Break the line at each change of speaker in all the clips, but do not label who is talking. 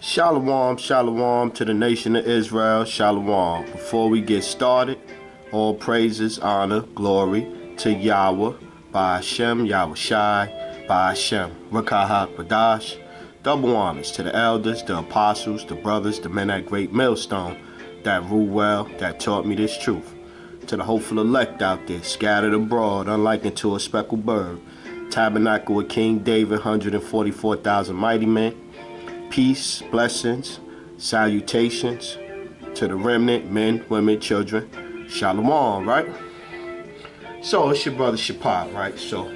Shalom, shalom to the nation of Israel, shalom. Before we get started, all praises, honor, glory to Yahweh, by Hashem, Yahweh Shai, by Hashem, Rakahak Badash. Double homage to the elders, the apostles, the brothers, the men at Great Millstone that rule well, that taught me this truth. To the hopeful elect out there, scattered abroad, unlike unto a speckled bird. Tabernacle with King David, 144,000 mighty men. Peace, blessings, salutations to the remnant, men, women, children. Shalom, right? So it's your brother Shapat, right? So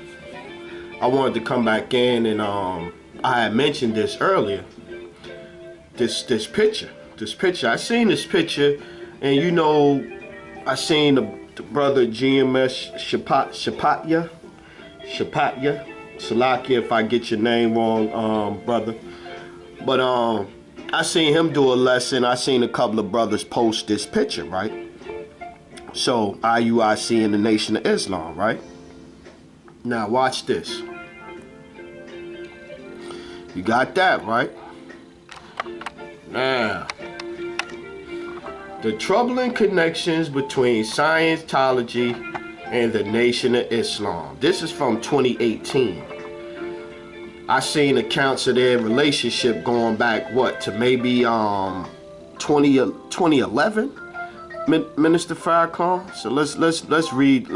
I wanted to come back in and I had mentioned this earlier. This picture. I seen this picture, and you know, I seen the brother GMS Shapatya. Salakia if I get your name wrong, brother. But I seen him do a lesson. I seen a couple of brothers post this picture, right? So IUIC in the Nation of Islam, right? Now watch this. You got that, right? Now, the troubling connections between Scientology and the Nation of Islam. This is from 2018. I seen accounts of their relationship going back, what, to maybe 2011, Minister Farrakhan. So let's read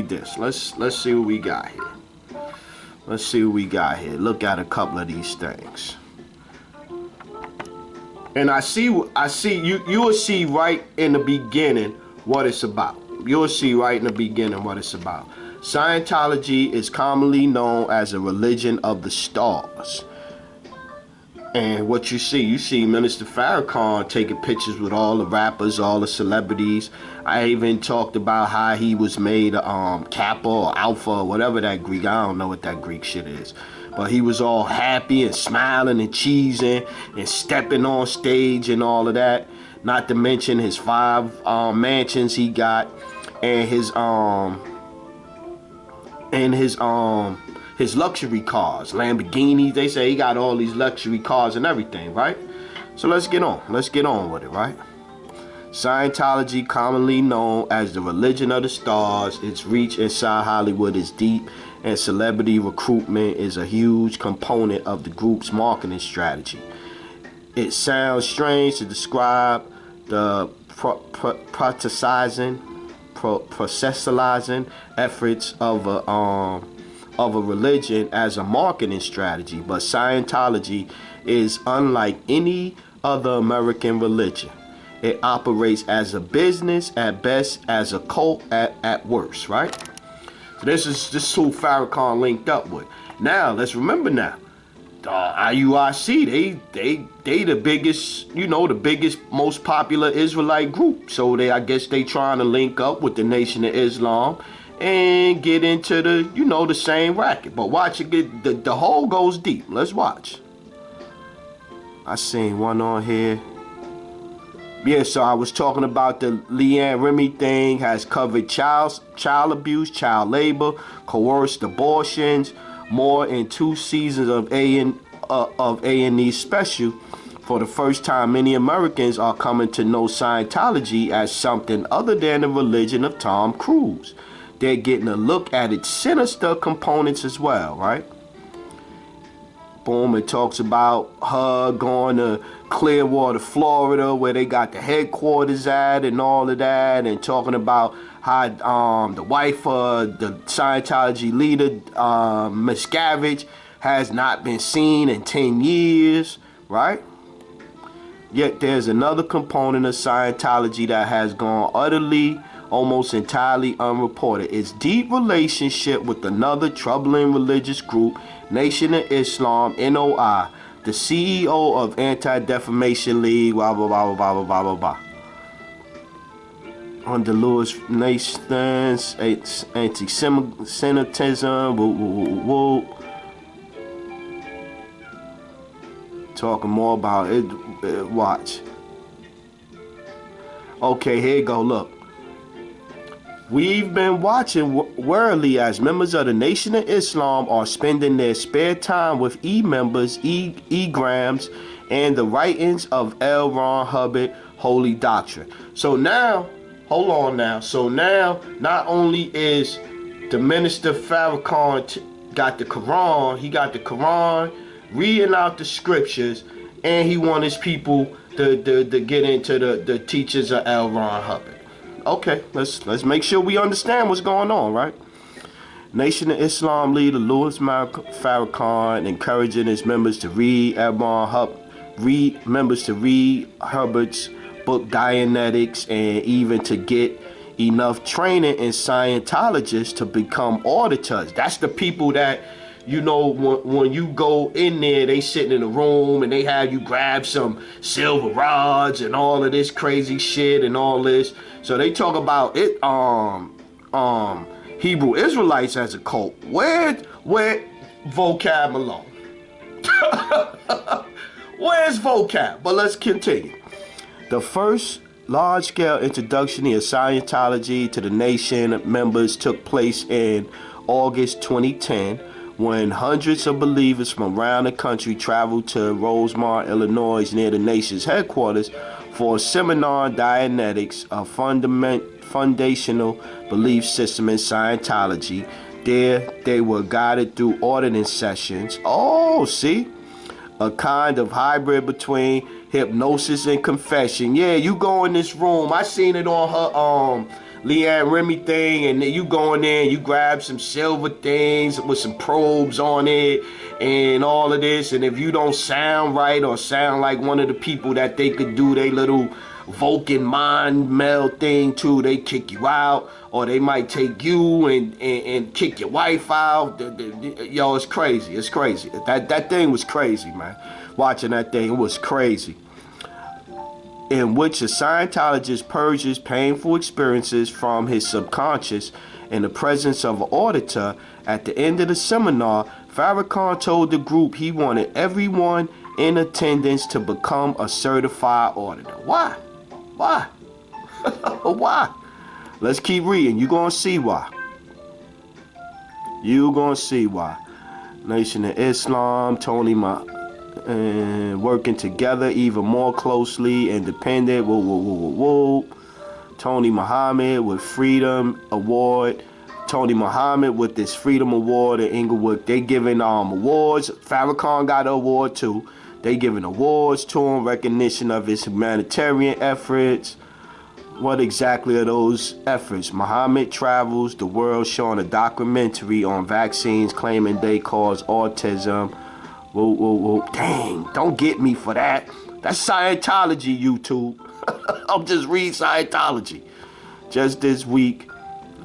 this. Let's see what we got here. Let's see what we got here. Look at a couple of these things. And I see you will see right in the beginning what it's about. You'll see right in the beginning what it's about. Scientology is commonly known as a religion of the stars. And what you see Minister Farrakhan taking pictures with all the rappers, all the celebrities. I even talked about how he was made Kappa or Alpha or whatever that Greek, I don't know what that Greek shit is. But he was all happy and smiling and cheesing and stepping on stage and all of that. Not to mention his 5 mansions he got, and his luxury cars, Lamborghinis. They say he got all these luxury cars and everything, right? So let's get on with it, right? Scientology, commonly known as the religion of the stars, its reach inside Hollywood is deep, and celebrity recruitment is a huge component of the group's marketing strategy. It sounds strange to describe the processualizing efforts of a religion as a marketing strategy, but Scientology is unlike any other American religion. It operates as a business at best, as a cult at worst, right? So this is who Farrakhan linked up with. Now let's remember now, IUIC, they the biggest, the biggest, most popular Israelite group. So I guess they trying to link up with the Nation of Islam and get into the, the same racket. But watch it get, the hole goes deep. Let's watch. I seen one on here. Yeah, so I was talking about the Leanne Remy thing, has covered child abuse, child labor, coerced abortions, more in 2 seasons of A&E special. For the first time, many Americans are coming to know Scientology as something other than the religion of Tom Cruise. They're getting a look at its sinister components as well, right? Boom, it talks about her going to Clearwater, Florida, where they got the headquarters at and all of that, and talking about how the wife of the Scientology leader, Miscavige, has not been seen in 10 years, right? Yet there's another component of Scientology that has gone utterly, almost entirely unreported. Its deep relationship with another troubling religious group, Nation of Islam, NOI, the CEO of Anti-Defamation League, blah, blah, blah, blah, blah, blah, blah, blah. Under Louis Nations, anti-Semitism, woo, woo, woo, woo. Talking more about it, watch. Okay, here you go, look. We've been watching worldly as members of the Nation of Islam are spending their spare time with e-members, e-grams, and the writings of L. Ron Hubbard Holy Doctrine. So now, hold on now. So now, not only is the Minister Farrakhan got the Quran, he got the Quran, reading out the scriptures, and he wants his people to get into the teachings of L. Ron Hubbard. Okay, let's make sure we understand what's going on, right? Nation of Islam leader Louis Farrakhan encouraging his members to read Hubbard's book Dianetics, and even to get enough training in Scientologists to become auditors. That's the people that, you know, when you go in there, they sitting in a room and they have you grab some silver rods and all of this crazy shit and all this. So they talk about it, Hebrew Israelites as a cult. Where vocab alone? Where's vocab? But let's continue. The first large-scale introduction of Scientology to the nation members took place in August 2010, when hundreds of believers from around the country traveled to Rosemont, Illinois, near the nation's headquarters, for a seminar on Dianetics, a foundational belief system in Scientology. There, they were guided through auditing sessions. Oh, see? A kind of hybrid between hypnosis and confession. Yeah, you go in this room. I seen it on her Leanne Remy thing, and then you go in there and you grab some silver things with some probes on it and all of this, and if you don't sound right or sound like one of the people that they could do they little Vulcan mind meld thing to, they kick you out, or they might take you and kick your wife out. Yo, it's crazy. It's crazy. That thing was crazy, man. Watching that thing, it was crazy. In which a Scientologist purges painful experiences from his subconscious in the presence of an auditor. At the end of the seminar, Farrakhan told the group he wanted everyone in attendance to become a certified auditor. Why? Why? Why? Let's keep reading. You're going to see why. You're going to see why. Nation of Islam, working together even more closely, independent. Tony Muhammad with Freedom Award. Tony Muhammad with this Freedom Award in Inglewood. They giving awards. Farrakhan got an award too. They giving awards to him, recognition of his humanitarian efforts. What exactly are those efforts? Muhammad travels the world showing a documentary on vaccines claiming they cause autism. Dang, don't get me for that. That's Scientology, YouTube. I'm just reading Scientology. Just this week,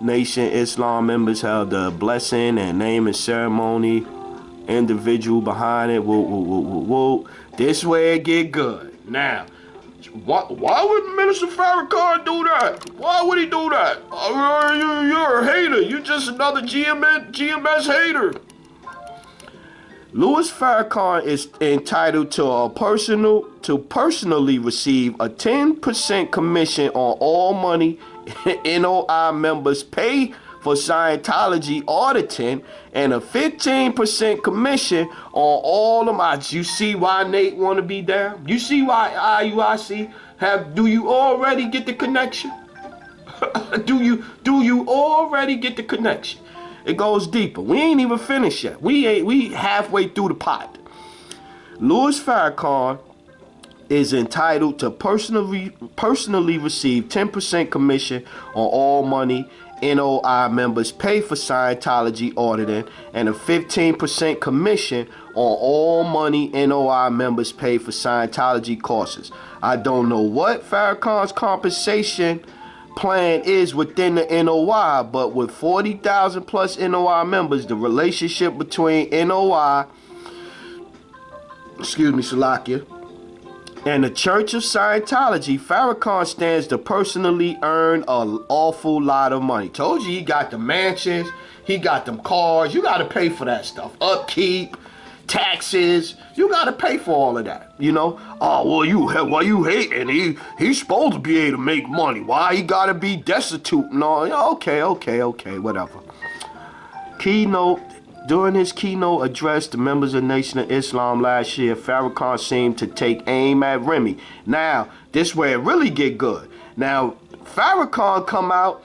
Nation Islam members held a blessing and naming ceremony. Individual behind it. This way it get good. Now, why would Minister Farrakhan do that? Why would he do that? You're a hater. You're just another GMS hater. Louis Farrakhan is entitled to personally receive a 10% commission on all money NOI members pay for Scientology auditing, and a 15% commission on all of my. You see why Nate want to be down? You see why IUIC have? Do you already get the connection? Do you already get the connection? It goes deeper. We ain't even finished yet. We halfway through the pot. Louis Farrakhan is entitled to personally receive 10% commission on all money NOI members pay for Scientology auditing, and a 15% commission on all money NOI members pay for Scientology courses. I don't know what Farrakhan's compensation plan is within the NOI, but with 40,000 plus NOI members, the relationship between NOI, Salakia, and the Church of Scientology, Farrakhan stands to personally earn an awful lot of money. Told you he got the mansions, he got them cars. You got to pay for that stuff. Upkeep, taxes. You got to pay for all of that, you know. Oh, well, why you hating? He's supposed to be able to make money. Why he got to be destitute and all? Okay, whatever. During his keynote address to members of the Nation of Islam last year, Farrakhan seemed to take aim at Remy. Now, this where it really get good. Now, Farrakhan come out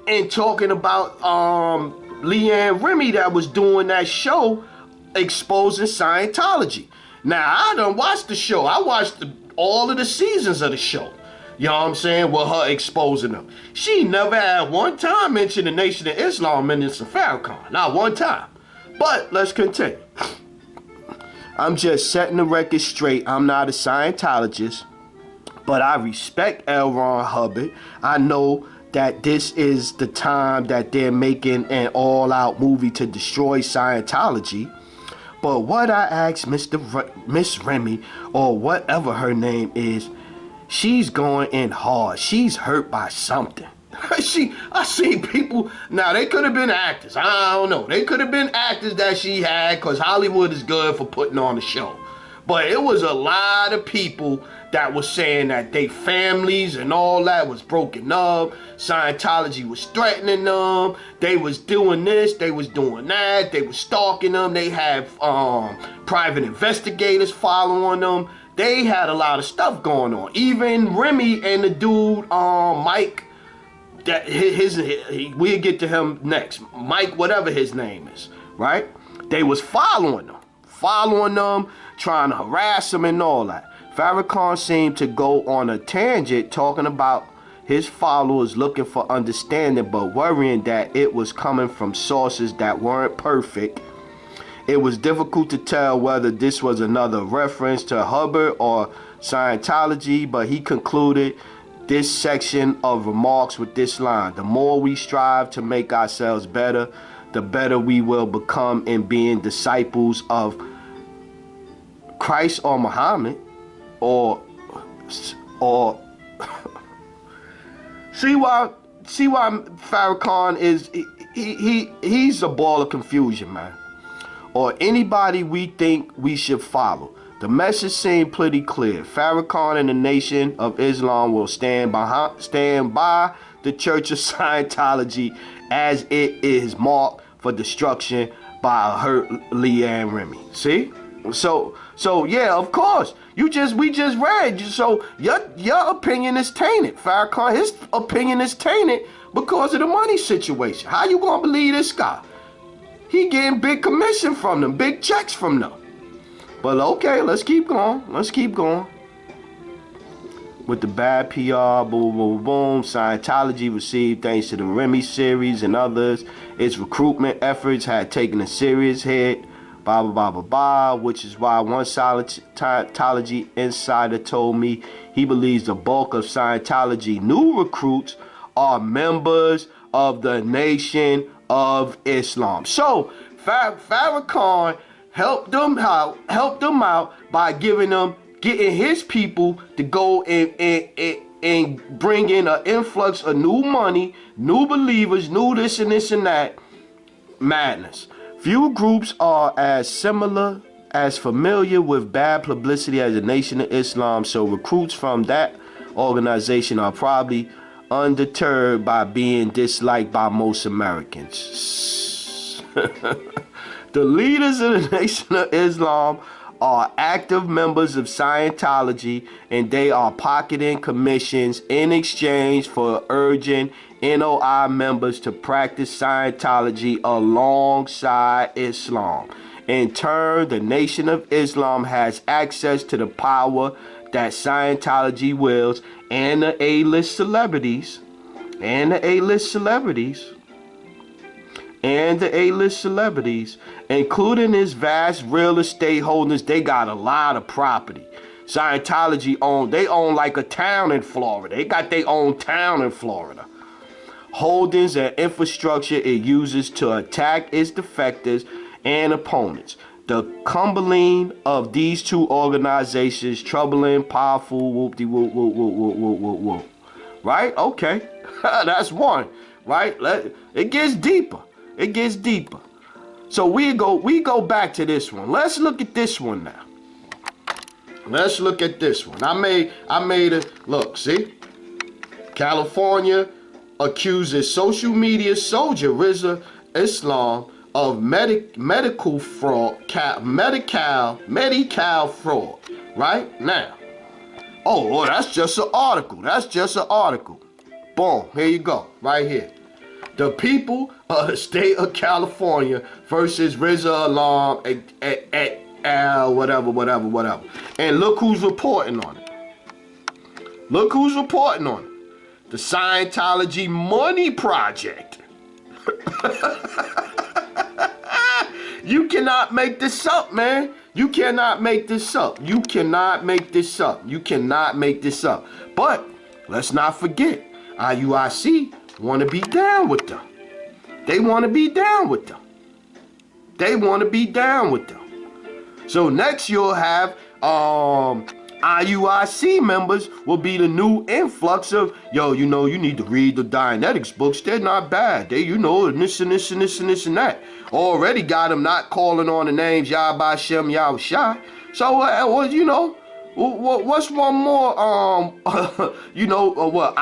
and talking about Leanne Remy that was doing that show exposing Scientology. Now, I done watched the show. I watched all of the seasons of the show. You know what I'm saying? With her exposing them. She never had one time mentioned the Nation of Islam in this Farrakhan. Not one time. But let's continue. I'm just setting the record straight. I'm not a Scientologist, but I respect L. Ron Hubbard. I know that this is the time that they're making an all-out movie to destroy Scientology. But what I asked Miss Remy, or whatever her name is, she's going in hard. She's hurt by something. I seen people, now they could have been actors, I don't know. They could have been actors that she had, because Hollywood is good for putting on a show. But it was a lot of people that was saying that they families and all that was broken up. Scientology was threatening them. They was doing this, they was doing that. They was stalking them. They had private investigators following them. They had a lot of stuff going on. Even Remy and the dude, Mike, that we'll get to him next. Mike, whatever his name is, right? They was following them, trying to harass them and all that. Farrakhan seemed to go on a tangent talking about his followers looking for understanding, but worrying that it was coming from sources that weren't perfect. It was difficult to tell whether this was another reference to Hubbard or Scientology, but he concluded this section of remarks with this line: the more we strive to make ourselves better, the better we will become in being disciples of Christ or Muhammad, or see why Farrakhan is he's a ball of confusion, man. Or anybody we think we should follow. The message seemed pretty clear. Farrakhan and the Nation of Islam will stand by the Church of Scientology as it is marked for destruction by a hurt Leanne Remy. See? So yeah, of course. We just read. So your opinion is tainted. Farrakhan, his opinion is tainted because of the money situation. How you gonna believe this guy? He getting big commission from them, big checks from them. But okay, let's keep going. With the bad PR, boom, boom, boom, Scientology received, thanks to the Remy series and others, its recruitment efforts had taken a serious hit, blah, blah, blah, blah, blah, which is why one Scientology insider told me he believes the bulk of Scientology new recruits are members of the Nation of Islam. So, Farrakhan helped them out by getting his people to go and bring in an influx of new money, new believers, new this and this and that. Madness. Few groups are as familiar with bad publicity as the Nation of Islam, so recruits from that organization are probably undeterred by being disliked by most Americans. The leaders of the Nation of Islam are active members of Scientology, and they are pocketing commissions in exchange for urging NOI members to practice Scientology alongside Islam. In turn, the Nation of Islam has access to the power that Scientology wields, and the A-list celebrities, including his vast real estate holdings. They got a lot of property. Scientology own like a town in Florida. They got their own town in Florida. Holdings and infrastructure it uses to attack its defectors and opponents. The combine of these two organizations, troubling, powerful, whoop-de-whoop. Right? Okay. That's one. Right? It gets deeper. So we go back to this one. Let's look at this one now. Let's look at this one. I made it look, see? California accuses social media soldier Rizza Islam of medical fraud, medical fraud. Right now. Oh, that's just an article. That's just an article. Boom. Here you go. Right here. The people of the state of California versus Rizza Islam whatever. And look who's reporting on it. Look who's reporting on it. The Scientology Money Project. You cannot make this up, man. You cannot make this up. You cannot make this up. You cannot make this up. But let's not forget, IUIC want to be down with them. They want to be down with them. They want to be down with them. So next you'll have IUIC members will be the new influx of, yo, you know, you need to read the Dianetics books. They're not bad. They, you know, this and this and this and this and that. Already got them not calling on the names Yah by Shem Yah Shai. So, you know, what's one more, you know, what,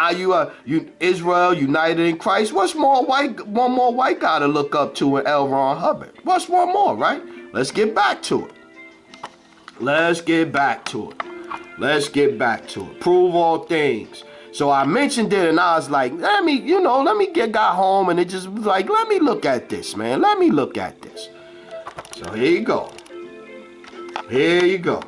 Israel United in Christ? What's more one more white guy to look up to in L. Ron Hubbard? What's one more, right? Let's get back to it. Let's get back to it. Let's get back to it. Prove all things. So I mentioned it and I was like, got home and it just was like, let me look at this, man. Let me look at this. So here you go. Here you go.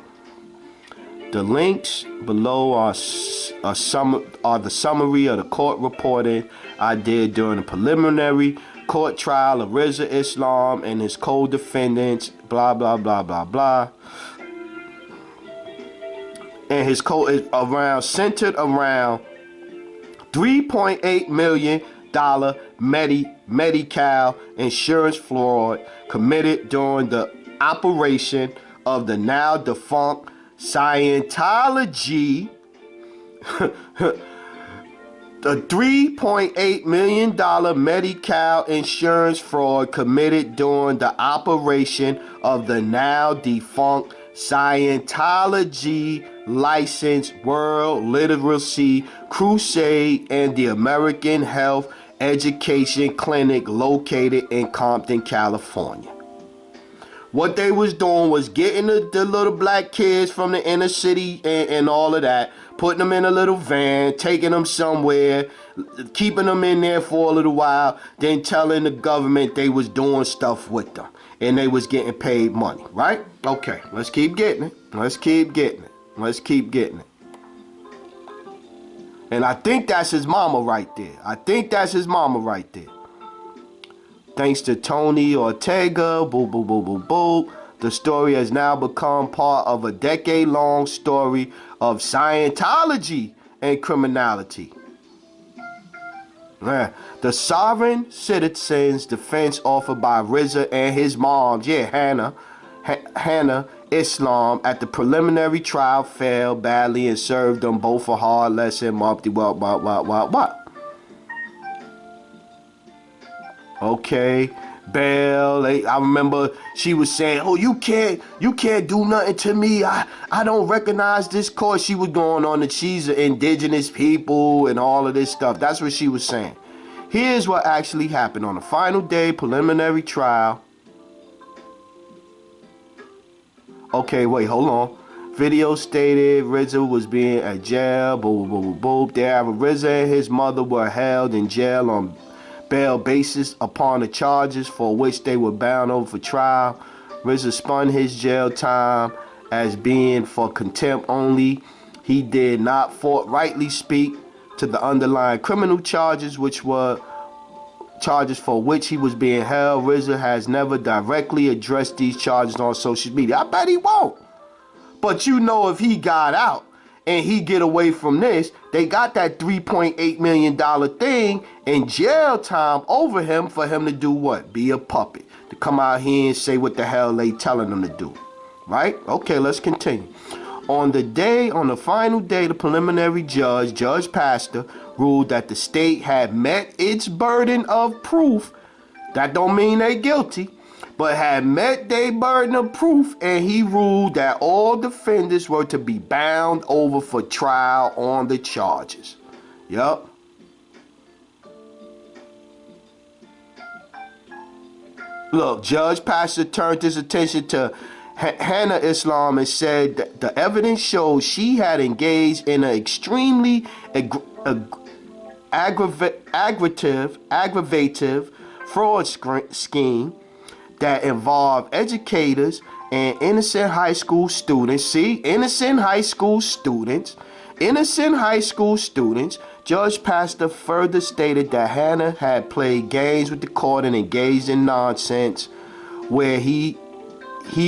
The links below are the summary of the court reporting I did during the preliminary court trial of Rizza Islam and his co-defendants, blah, blah, blah, blah, blah. And his code is centered around $3.8 million Medi-Cal insurance fraud committed during the operation of the now defunct Scientology. The $3.8 million Medi-Cal insurance fraud committed during the operation of the now defunct Scientology licensed World Literacy Crusade and the American Health Education Clinic located in Compton, California. What they was doing was getting the little black kids from the inner city and all of that, putting them in a little van, taking them somewhere, keeping them in there for a little while, then telling the government they was doing stuff with them. And they was getting paid money, right? Okay, let's keep getting it. Let's keep getting it. Let's keep getting it. And I think that's his mama right there. I think that's his mama right there. Thanks to Tony Ortega, boo, boo, boo, boo, boo. The story has now become part of a decade-long story of Scientology and criminality. The sovereign citizens defense offered by Rizza and his mom, Hannah Islam, at the preliminary trial failed badly and served them both a hard lesson. What? Okay, bail. I remember she was saying, "Oh, you can't do nothing to me. I don't recognize this court." She was going on that she's an indigenous people and all of this stuff. That's what she was saying. Here's what actually happened on the final day preliminary trial. Okay, wait, hold on. Video stated Rizza was being at jail. There, Rizza and his mother were held in jail on bail basis upon the charges for which they were bound over for trial. Rizza spun his jail time as being for contempt only. He did not forthrightly speak to the underlying criminal charges, which were charges for which he was being held. Rizza has never directly addressed these charges on social media. I bet he won't. But you know, if he got out and he get away from this, they got that $3.8 million thing in jail time over him for him to do what? Be a puppet. To come out here and say what the hell they telling him to do. Right? Okay, let's continue. On the final day, the preliminary Judge Pastor, ruled that the state had met its burden of proof. That don't mean they guilty. but had met their burden of proof, and he ruled that all defendants were to be bound over for trial on the charges. Yup. Look, Judge Pastor turned his attention to Hannah Islam and said that the evidence shows she had engaged in an extremely aggravative fraud scheme that involved educators and innocent high school students. See, innocent high school students. Judge Pastor further stated that Hannah had played games with the court and engaged in nonsense, where he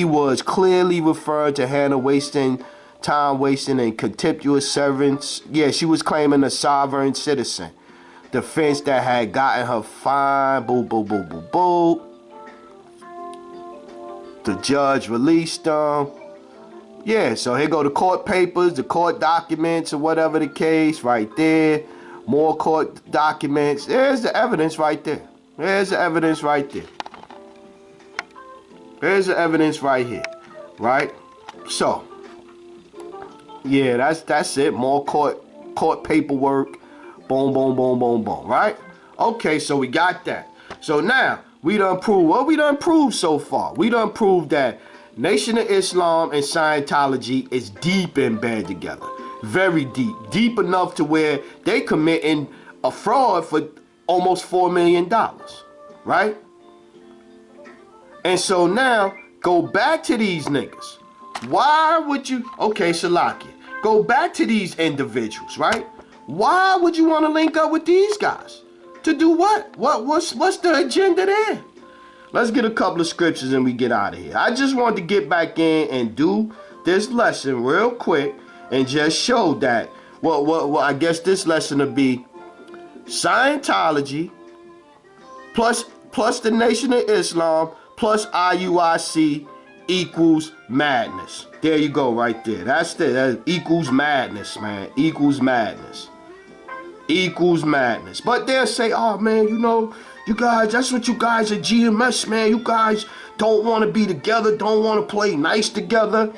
was clearly referring to Hannah wasting and contemptuous servants. Yeah, she was claiming a sovereign citizen defense that had gotten her fine. Boo, boo, boo, boo, boo. The judge released them. Yeah, so here go the court papers, the court documents, or whatever the case, right there. More court documents. There's the evidence right there. There's the evidence right there. There's the evidence right here, right? So, yeah, that's it. More court paperwork. Boom, boom, boom, boom, boom, right? Okay, so we got that. So now, we done proved, what we done proved so far? We done proved that Nation of Islam and Scientology is deep in bed together. Very deep. Deep enough to where they committing a fraud for almost $4 million, right? And so now, go back to these niggas. Why would you, okay, Salakia, go back to these individuals, right? Why would you want to link up with these guys? To do what? What's the agenda there? Let's get a couple of scriptures and we get out of here. I just wanted to get back in and do this lesson real quick and just show that, well, I guess this lesson will be Scientology plus the Nation of Islam plus IUIC equals madness. There you go right there. That equals madness, man. Equals madness. Equals madness. But they'll say, oh man, you know, you guys, that's what you guys are GMS, man. You guys don't want to be together, don't want to play nice together.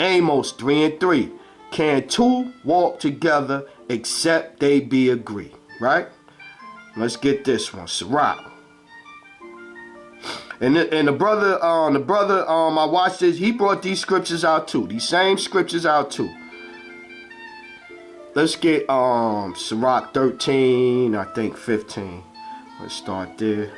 Amos 3:3. Can two walk together except they be agreed? Right? Let's get this one. Sirach. And the brother, I watched this, he brought these scriptures out too. These same scriptures out too. Let's get Sirach 13, I think 15. Let's start there.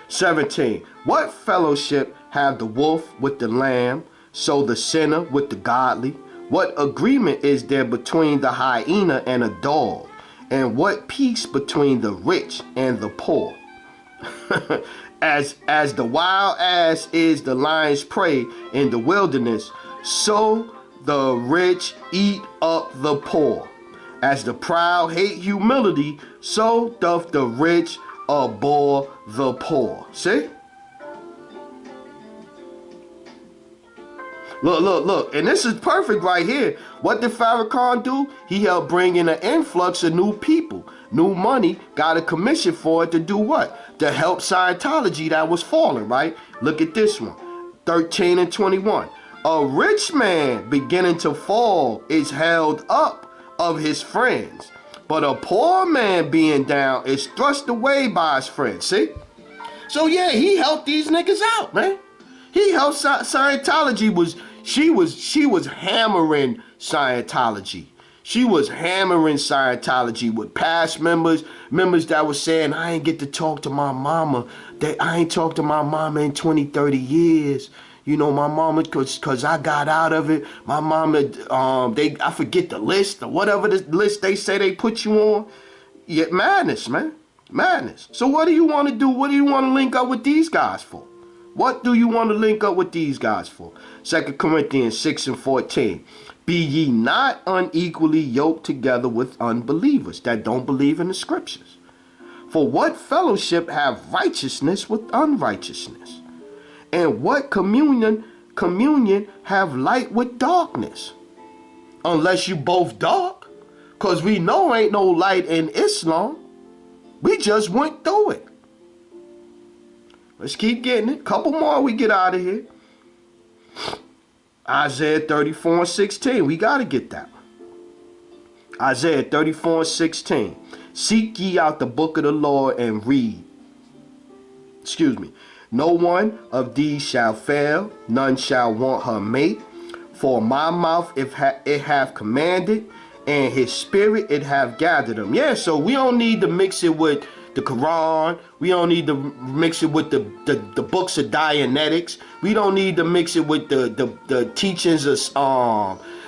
(17) What fellowship have the wolf with the lamb, so the sinner with the godly? What agreement is there between the hyena and a dog? And what peace between the rich and the poor? As the wild ass is the lion's prey in the wilderness, so the rich eat up the poor. As the proud hate humility, so doth the rich abhor the poor. See? Look. And this is perfect right here. What did Farrakhan do? He helped bring in an influx of new people. New money, got a commission for it to do what? To help Scientology that was falling, right? Look at this one. 13 and 21. A rich man beginning to fall is held up of his friends, but a poor man being down is thrust away by his friends. See? So yeah, he helped these niggas out, man. He helped Scientology. She was hammering Scientology. She was hammering Scientology with past members that were saying, I ain't get to talk to my mama. I ain't talked to my mama in 20, 30 years. You know, my mama, cause I got out of it. My mama, I forget the list or whatever the list they say they put you on. Yeah, madness, man. Madness. So what do you want to do? What do you want to link up with these guys for? What do you want to link up with these guys for? 2 Corinthians 6 and 14. Be ye not unequally yoked together with unbelievers that don't believe in the scriptures. For what fellowship have righteousness with unrighteousness? And what communion have light with darkness? Unless you both dark. Because we know ain't no light in Islam. We just went through it. Let's keep getting it. Couple more, we get out of here. Isaiah 34:16. We got to get that. Isaiah 34:16. Seek ye out the book of the Lord and read. Excuse me. No one of these shall fail, none shall want her mate. For my mouth it hath commanded, and his spirit it hath gathered them. Yeah, so we don't need to mix it with the Quran. We don't need to mix it with the books of Dianetics. We don't need to mix it with the teachings of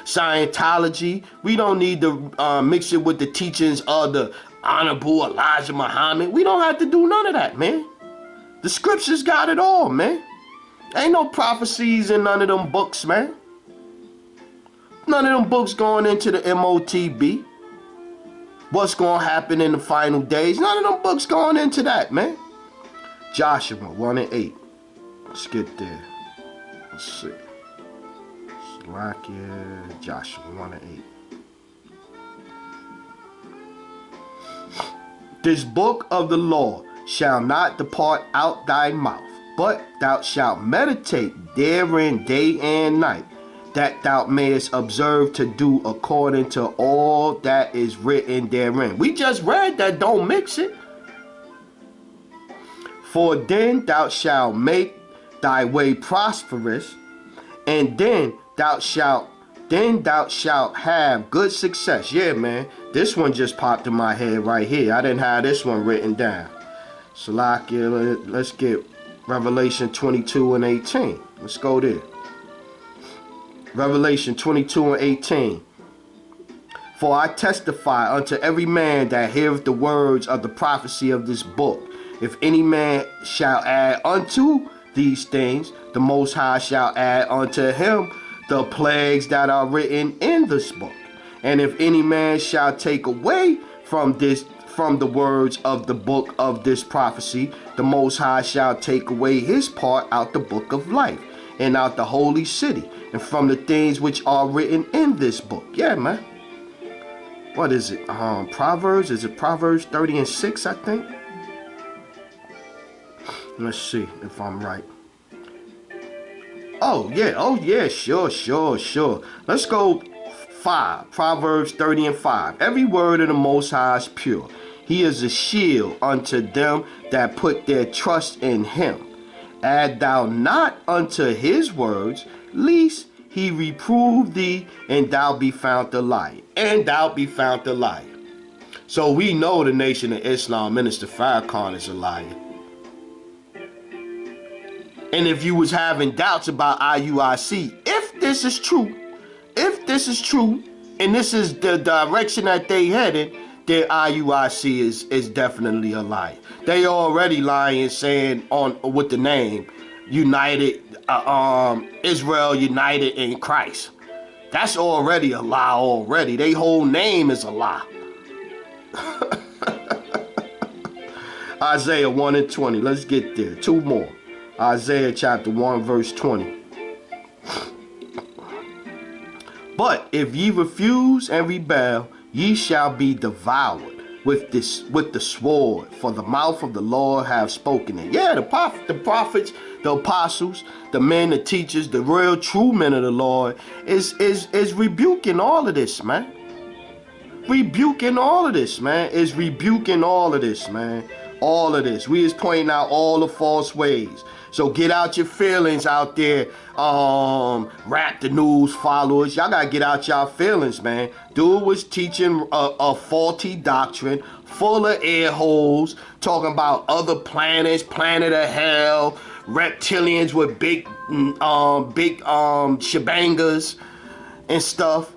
Scientology. We don't need to mix it with the teachings of the Honorable Elijah Muhammad. We don't have to do none of that, man. The scriptures got it all, man. Ain't no prophecies in none of them books, man. None of them books going into the MOTB. What's going to happen in the final days? None of them books going into that, man. Joshua 1:8. Let's get there. Let's see. Slovakia, Joshua 1:8. This book of the law shall not depart out thy mouth, but thou shalt meditate therein day and night, that thou mayest observe to do according to all that is written therein. We just read that, don't mix it. For then thou shalt make thy way prosperous, and then thou shalt have good success. Yeah, man. This one just popped in my head right here. I didn't have this one written down. Salakia, let's get Revelation 22:18. Let's go there. Revelation 22:18. For I testify unto every man that heareth the words of the prophecy of this book. If any man shall add unto these things, the Most High shall add unto him the plagues that are written in this book. And if any man shall take away from the words of the book of this prophecy, the Most High shall take away his part out the book of life, and out the holy city, and from the things which are written in this book. Yeah, man. What is it? Proverbs? Is it Proverbs 30:6, I think? Let's see if I'm right. Oh yeah, sure. Let's go 5. Proverbs 30:5. Every word of the Most High is pure. He is a shield unto them that put their trust in him. Add thou not unto his words, lest he reprove thee, and thou be found a liar. So we know the Nation of Islam, Minister Farrakhan, is a liar. And if you was having doubts about IUIC, if this is true, and this is the direction that they headed, then IUIC is definitely a lie. They already lying, saying with the name United, Israel United in Christ. That's already a lie already. Their whole name is a lie. Isaiah 1:20. Let's get there. 2 more. Isaiah chapter 1 verse 20. But if ye refuse and rebel, ye shall be devoured with the sword, for the mouth of the Lord have spoken it. Yeah, the prophets, the apostles, the men, the teachers, the real true men of the Lord is rebuking all of this, man. All of this. We is pointing out all the false ways. So get out your feelings out there, Rap the News followers. Y'all gotta get out y'all feelings, man. Dude was teaching a faulty doctrine, full of air holes, talking about other planets, planet of hell, reptilians with big shebangas and stuff.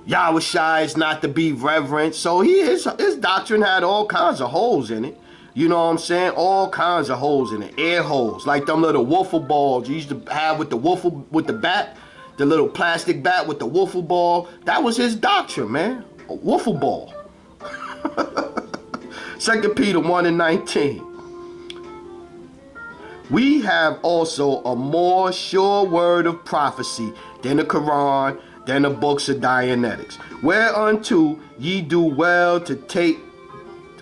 Yahushua is not to be reverenced. So his doctrine had all kinds of holes in it. You know what I'm saying? All kinds of holes in it. Air holes. Like them little wiffle balls you used to have with the bat. The little plastic bat with the wiffle ball. That was his doctrine, man. A wiffle ball. 2 Peter 1:19. We have also a more sure word of prophecy than the Quran, than the books of Dianetics, whereunto ye do well to take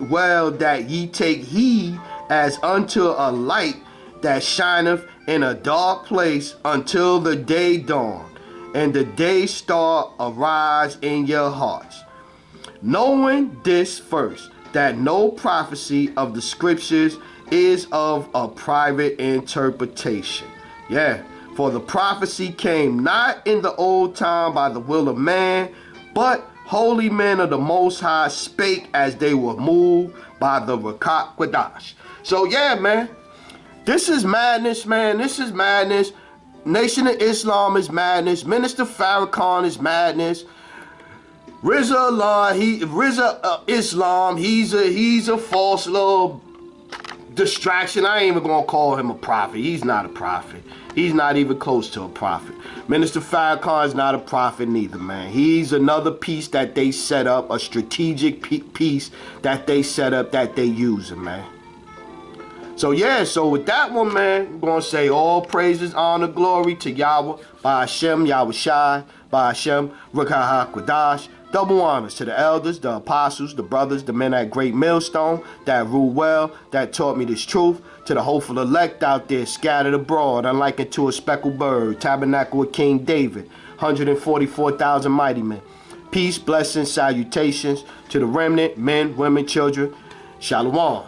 well that ye take heed as unto a light that shineth in a dark place until the day dawn, and the day star arise in your hearts. Knowing this first, that no prophecy of the scriptures is of a private interpretation. Yeah, for the prophecy came not in the old time by the will of man, but holy men of the Most High spake as they were moved by the Ruach Qadash. So yeah, man, this is madness, man. This is madness. Nation of Islam is madness. Minister Farrakhan is madness. Rizza Islam, he's a false little distraction. I ain't even gonna call him a prophet. He's not a prophet. He's not even close to a prophet. Minister Farrakhan is not a prophet neither, man. He's another piece that they set up, a strategic piece that they set up that they using, man. So yeah, so with that one, man, I'm gonna say all praises, honor, glory to Yahweh, by Hashem, Yahweh Shai, by Hashem, Ruach Qadash. Double honors to the elders, the apostles, the brothers, the men at Great Millstone that rule well, that taught me this truth. To the hopeful elect out there scattered abroad, unlike unto a speckled bird, tabernacle with King David, 144,000 mighty men. Peace, blessings, salutations to the remnant, men, women, children. Shalom.